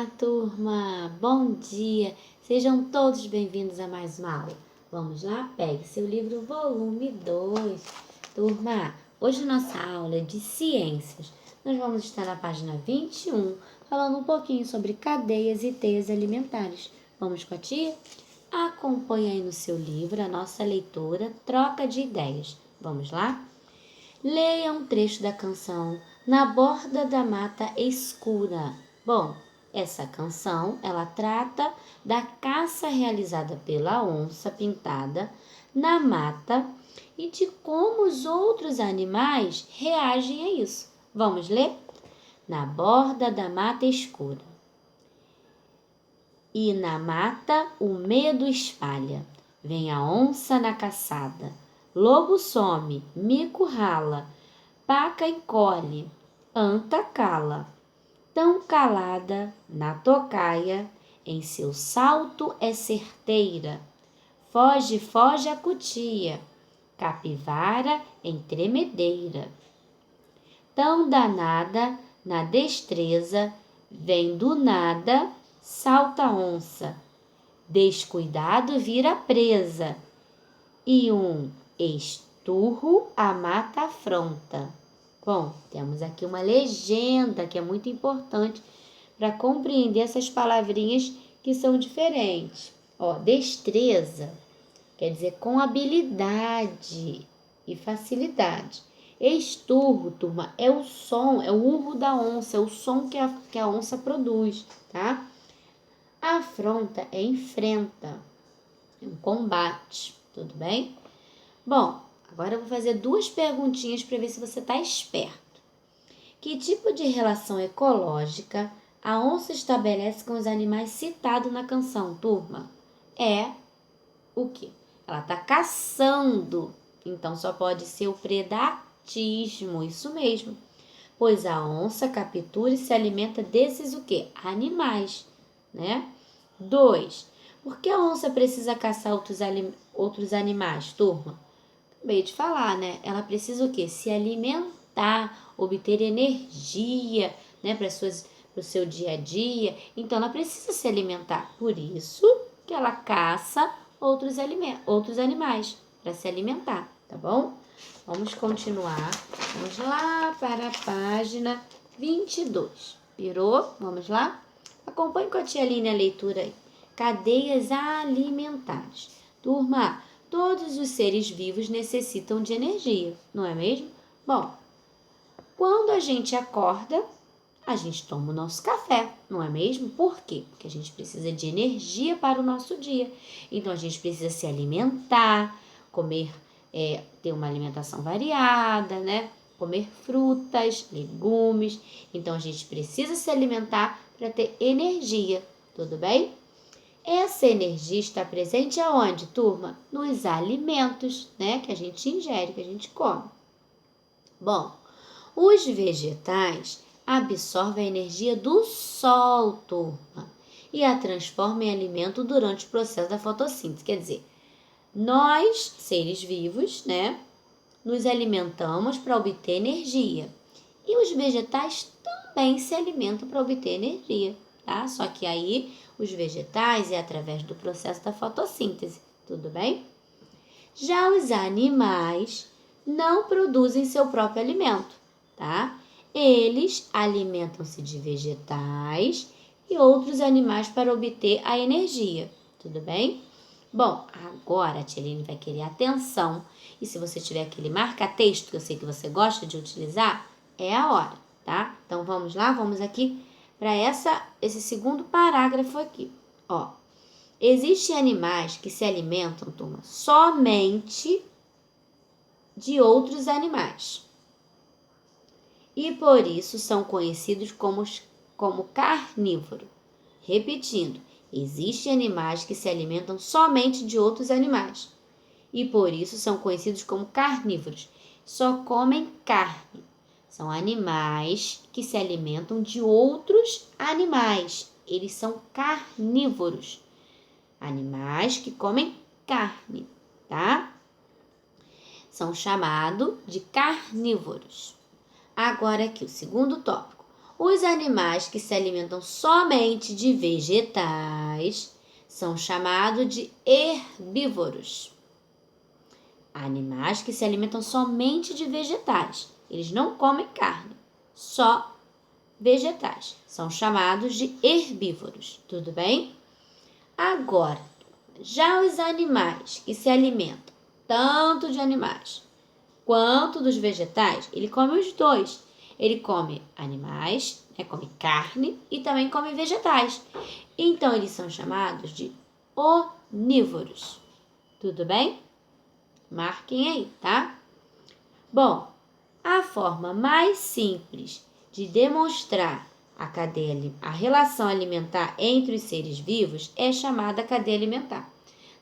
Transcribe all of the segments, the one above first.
Olá, turma! Bom dia! Sejam todos bem-vindos a mais uma aula. Vamos lá? Pegue seu livro volume 2. Turma, hoje nossa aula é de ciências. Nós vamos estar na página 21, falando um pouquinho sobre cadeias e teias alimentares. Vamos com a tia? Acompanhe aí no seu livro a nossa leitura Troca de Ideias. Vamos lá? Leia um trecho da canção Na Borda da Mata Escura. Bom, essa canção, ela trata da caça realizada pela onça pintada na mata e de como os outros animais reagem a isso. Vamos ler? Na borda da mata escura. E na mata o medo espalha. Vem a onça na caçada. Lobo some, mico rala, paca encolhe, anta cala. Tão calada na tocaia, em seu salto é certeira. Foge, foge a cutia, capivara em tremedeira. Tão danada na destreza, vem do nada, salta a onça. Descuidado vira presa, e um esturro a mata afronta. Bom, temos aqui uma legenda que é muito importante para compreender essas palavrinhas que são diferentes. Ó, destreza quer dizer com habilidade e facilidade. Esturro, turma, é o som, é o urro da onça, é o som que a onça produz, tá? Afronta é enfrenta, é um combate, tudo bem? Bom, agora eu vou fazer duas perguntinhas para ver se você está esperto. Que tipo de relação ecológica a onça estabelece com os animais citados na canção, turma? É o quê? Ela está caçando, então só pode ser o predatismo, isso mesmo. Pois a onça captura e se alimenta desses o quê? Animais, né? 2. Por que a onça precisa caçar outros animais, turma? Acabei de falar, né? Ela precisa o quê? Se alimentar, obter energia, né? Para o seu dia a dia. Então, ela precisa se alimentar. Por isso que ela caça outros animais para se alimentar, tá bom? Vamos continuar. Vamos lá para a página 22. Virou? Vamos lá? Acompanhe com a tia Aline a leitura aí. Cadeias alimentares. Turma, todos os seres vivos necessitam de energia, não é mesmo? Bom, quando a gente acorda, a gente toma o nosso café, não é mesmo? Por quê? Porque a gente precisa de energia para o nosso dia. Então, a gente precisa se alimentar, comer, ter uma alimentação variada, né? Comer frutas, legumes. Então, a gente precisa se alimentar para ter energia, tudo bem? Essa energia está presente aonde, turma? Nos alimentos, né? Que a gente ingere, que a gente come. Bom, os vegetais absorvem a energia do sol, turma, e a transformam em alimento durante o processo da fotossíntese. Quer dizer, nós, seres vivos, né? Nos alimentamos para obter energia. E os vegetais também se alimentam para obter energia, tá? Só que aí os vegetais é através do processo da fotossíntese, tudo bem? Já os animais não produzem seu próprio alimento, tá? Eles alimentam-se de vegetais e outros animais para obter a energia, tudo bem? Bom, agora a tia Aline vai querer atenção. E se você tiver aquele marca-texto que eu sei que você gosta de utilizar, é a hora, tá? Então, vamos lá, vamos aqui para esse segundo parágrafo aqui. Ó, existem animais que se alimentam, turma, somente de outros animais. E por isso são conhecidos como carnívoro. Repetindo, existem animais que se alimentam somente de outros animais. E por isso são conhecidos como carnívoros. Só comem carne. São animais que se alimentam de outros animais. Eles são carnívoros. Animais que comem carne, tá? São chamados de carnívoros. Agora aqui, o segundo tópico. Os animais que se alimentam somente de vegetais são chamados de herbívoros. Animais que se alimentam somente de vegetais, eles não comem carne, só vegetais, são chamados de herbívoros, tudo bem? Agora, já os animais que se alimentam tanto de animais quanto dos vegetais, ele come os dois. Ele come animais, come carne e também come vegetais. Então, eles são chamados de onívoros. Tudo bem? Marquem aí, tá? Bom, a forma mais simples de demonstrar a relação alimentar entre os seres vivos é chamada cadeia alimentar.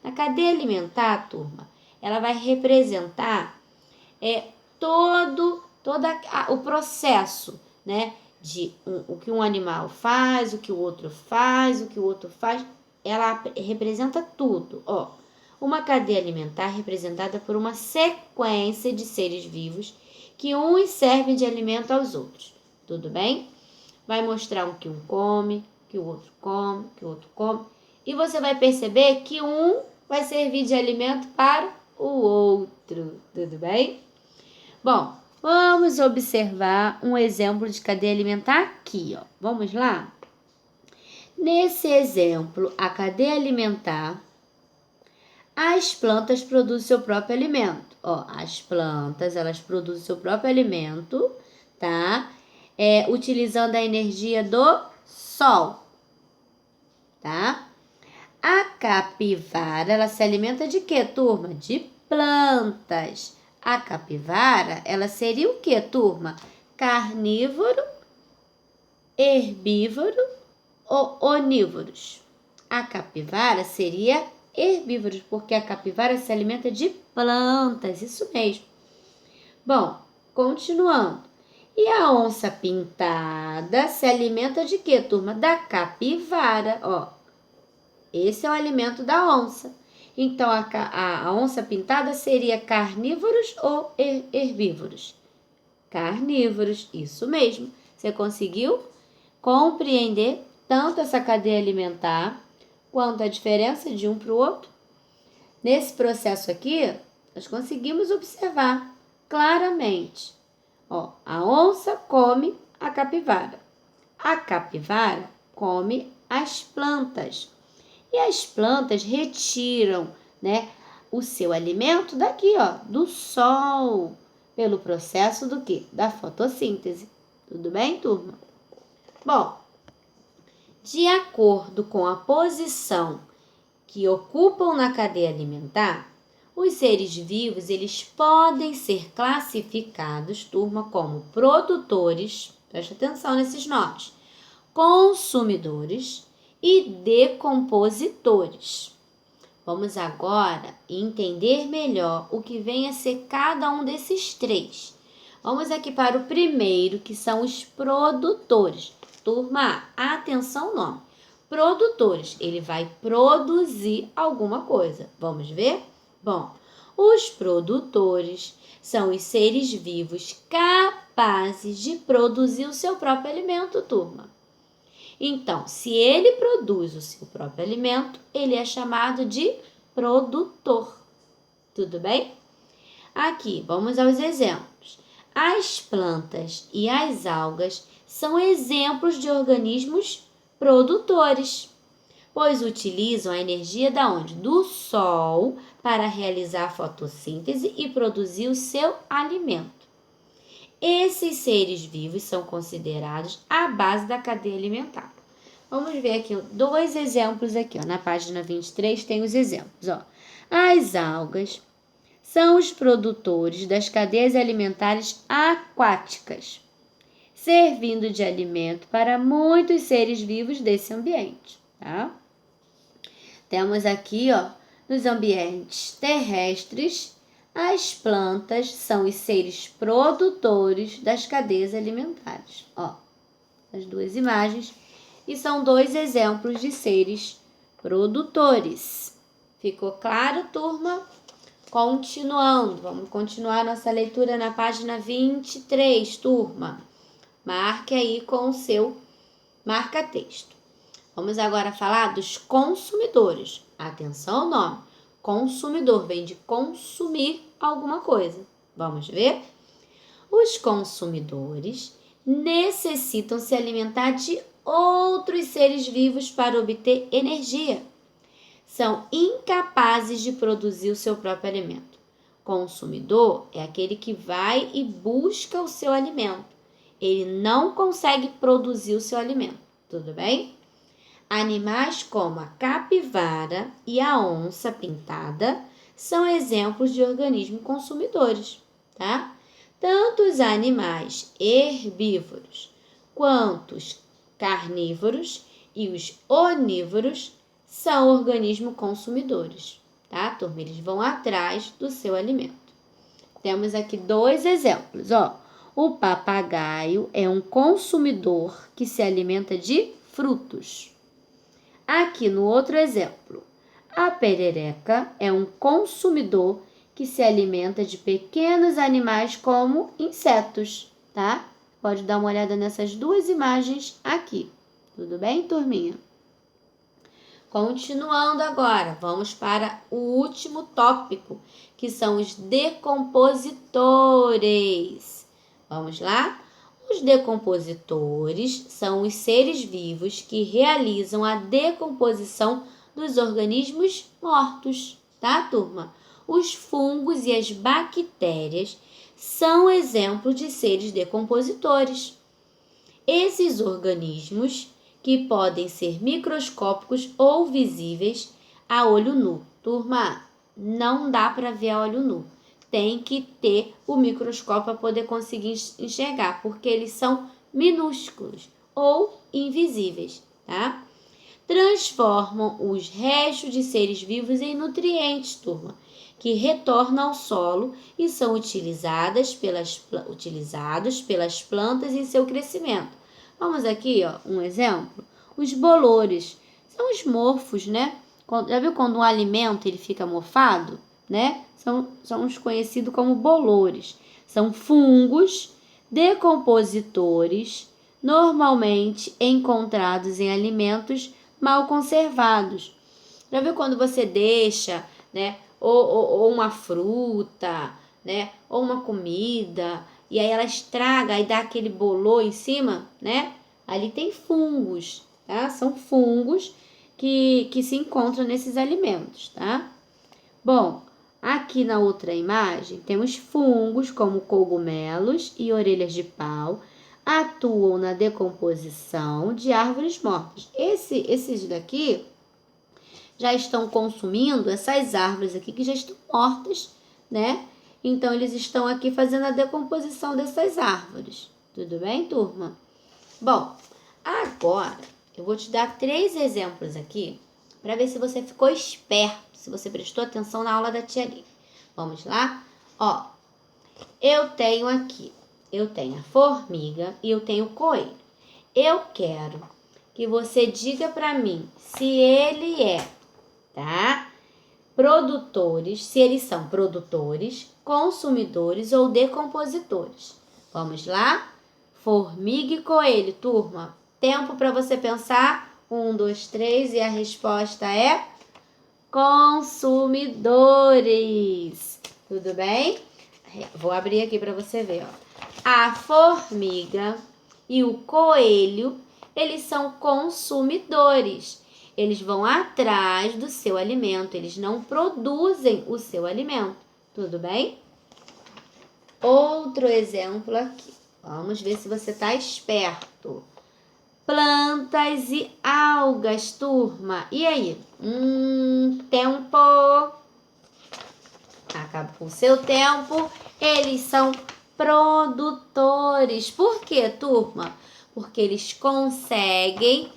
Na cadeia alimentar, turma, ela vai representar todo o processo, né? De o que um animal faz, o que o outro faz, ela representa tudo, ó. Uma cadeia alimentar representada por uma sequência de seres vivos que uns servem de alimento aos outros, tudo bem? Vai mostrar o que um come, que o outro come, que o outro come, e você vai perceber que um vai servir de alimento para o outro, tudo bem? Bom, vamos observar um exemplo de cadeia alimentar aqui, ó. Vamos lá? Nesse exemplo, a cadeia alimentar, as plantas produzem seu próprio alimento. Ó, as plantas, elas produzem seu próprio alimento, tá? Utilizando a energia do sol, tá? A capivara, ela se alimenta de quê, turma? De plantas. A capivara, ela seria o quê, turma? Carnívoro, herbívoro ou onívoros? A capivara seria herbívoros, porque a capivara se alimenta de plantas, isso mesmo. Bom, continuando. E a onça pintada se alimenta de quê, turma? Da capivara, ó. Esse é o alimento da onça. Então, a onça pintada seria carnívoros ou herbívoros? Carnívoros, isso mesmo. Você conseguiu compreender tanto essa cadeia alimentar quanto a diferença de um para o outro? Nesse processo aqui, nós conseguimos observar claramente. Ó, a onça come a capivara. A capivara come as plantas. E as plantas retiram, né, o seu alimento daqui, ó, do sol, pelo processo do quê? Da fotossíntese. Tudo bem, turma? Bom, de acordo com a posição que ocupam na cadeia alimentar, os seres vivos, eles podem ser classificados, turma, como produtores, preste atenção nesses nomes, consumidores e decompositores. Vamos agora entender melhor o que vem a ser cada um desses três. Vamos aqui para o primeiro, que são os produtores. Turma, atenção ao nome. Produtores, ele vai produzir alguma coisa. Vamos ver? Bom, os produtores são os seres vivos capazes de produzir o seu próprio alimento, turma. Então, se ele produz o seu próprio alimento, ele é chamado de produtor. Tudo bem? Aqui, vamos aos exemplos. As plantas e as algas são exemplos de organismos produtores, pois utilizam a energia da onde? Do sol para realizar a fotossíntese e produzir o seu alimento. Esses seres vivos são considerados a base da cadeia alimentar. Vamos ver aqui dois exemplos aqui, ó. Na página 23 tem os exemplos, ó. As algas são os produtores das cadeias alimentares aquáticas, servindo de alimento para muitos seres vivos desse ambiente, tá? Temos aqui, ó, nos ambientes terrestres, as plantas são os seres produtores das cadeias alimentares. Ó, as duas imagens. E são dois exemplos de seres produtores. Ficou claro, turma? Continuando. Vamos continuar nossa leitura na página 23, turma. Marque aí com o seu marca-texto. Vamos agora falar dos consumidores. Atenção ao nome. Consumidor vem de consumir alguma coisa. Vamos ver? Os consumidores necessitam se alimentar de outros seres vivos para obter energia. São incapazes de produzir o seu próprio alimento. Consumidor é aquele que vai e busca o seu alimento. Ele não consegue produzir o seu alimento. Tudo bem? Animais como a capivara e a onça pintada são exemplos de organismos consumidores, tá? Tanto os animais herbívoros quanto os carnívoros e os onívoros são organismos consumidores, tá, turma? Eles vão atrás do seu alimento. Temos aqui 2 exemplos, ó. O papagaio é um consumidor que se alimenta de frutos. Aqui no outro exemplo, a perereca é um consumidor que se alimenta de pequenos animais como insetos, tá? Pode dar uma olhada nessas 2 imagens aqui. Tudo bem, turminha? Continuando agora, vamos para o último tópico, que são os decompositores. Vamos lá? Os decompositores são os seres vivos que realizam a decomposição dos organismos mortos, tá, turma? Os fungos e as bactérias são exemplos de seres decompositores. Esses organismos, que podem ser microscópicos ou visíveis a olho nu. Turma, não dá para ver a olho nu. Tem que ter o microscópio para poder conseguir enxergar, porque eles são minúsculos ou invisíveis, tá? Transformam os restos de seres vivos em nutrientes, turma, que retornam ao solo e são utilizados pelas plantas em seu crescimento. Vamos aqui, ó, um exemplo. Os bolores são os mofos, né? Já viu quando um alimento ele fica mofado, né? São os conhecidos como bolores. São fungos decompositores, normalmente encontrados em alimentos mal conservados. Já viu quando você deixa, né? Ou uma fruta, né? Ou uma comida, e aí ela estraga e dá aquele bolor em cima, né? Ali tem fungos, tá? São fungos que se encontram nesses alimentos, tá? Bom, aqui na outra imagem temos fungos como cogumelos e orelhas de pau, atuam na decomposição de árvores mortas. Esses daqui já estão consumindo essas árvores aqui que já estão mortas, né? Então, eles estão aqui fazendo a decomposição dessas árvores. Tudo bem, turma? Bom, agora eu vou te dar 3 exemplos aqui para ver se você ficou esperto, se você prestou atenção na aula da tia Lívia. Vamos lá? Ó, eu tenho a formiga e eu tenho o coelho. Eu quero que você diga para mim se ele é, tá? Se eles são produtores, consumidores ou decompositores. Vamos lá? Formiga e coelho, turma. Tempo para você pensar. 1, 2, 3 e a resposta é consumidores. Tudo bem? Vou abrir aqui para você ver, ó. A formiga e o coelho, eles são consumidores. Eles vão atrás do seu alimento, eles não produzem o seu alimento. Tudo bem? Outro exemplo aqui. Vamos ver se você está esperto. Plantas e algas, turma. E aí? Tempo. Acabou o seu tempo. Eles são produtores. Por quê, turma? Porque eles conseguem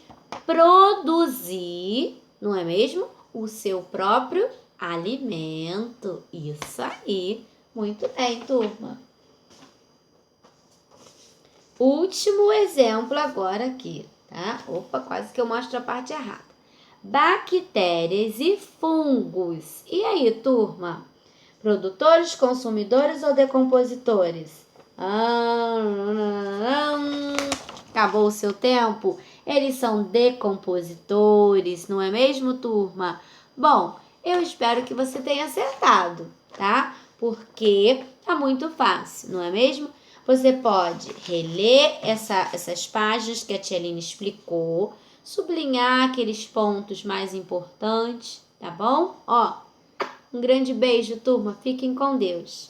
produzir, não é mesmo? O seu próprio alimento. Isso aí. Muito bem, turma. Último exemplo agora aqui, tá? Opa, quase que eu mostro a parte errada. Bactérias e fungos. E aí, turma? Produtores, consumidores ou decompositores? Acabou o seu tempo? Eles são decompositores, não é mesmo, turma? Bom, eu espero que você tenha acertado, tá? Porque tá muito fácil, não é mesmo? Você pode reler essas páginas que a tia Aline explicou, sublinhar aqueles pontos mais importantes, tá bom? Ó, um grande beijo, turma. Fiquem com Deus.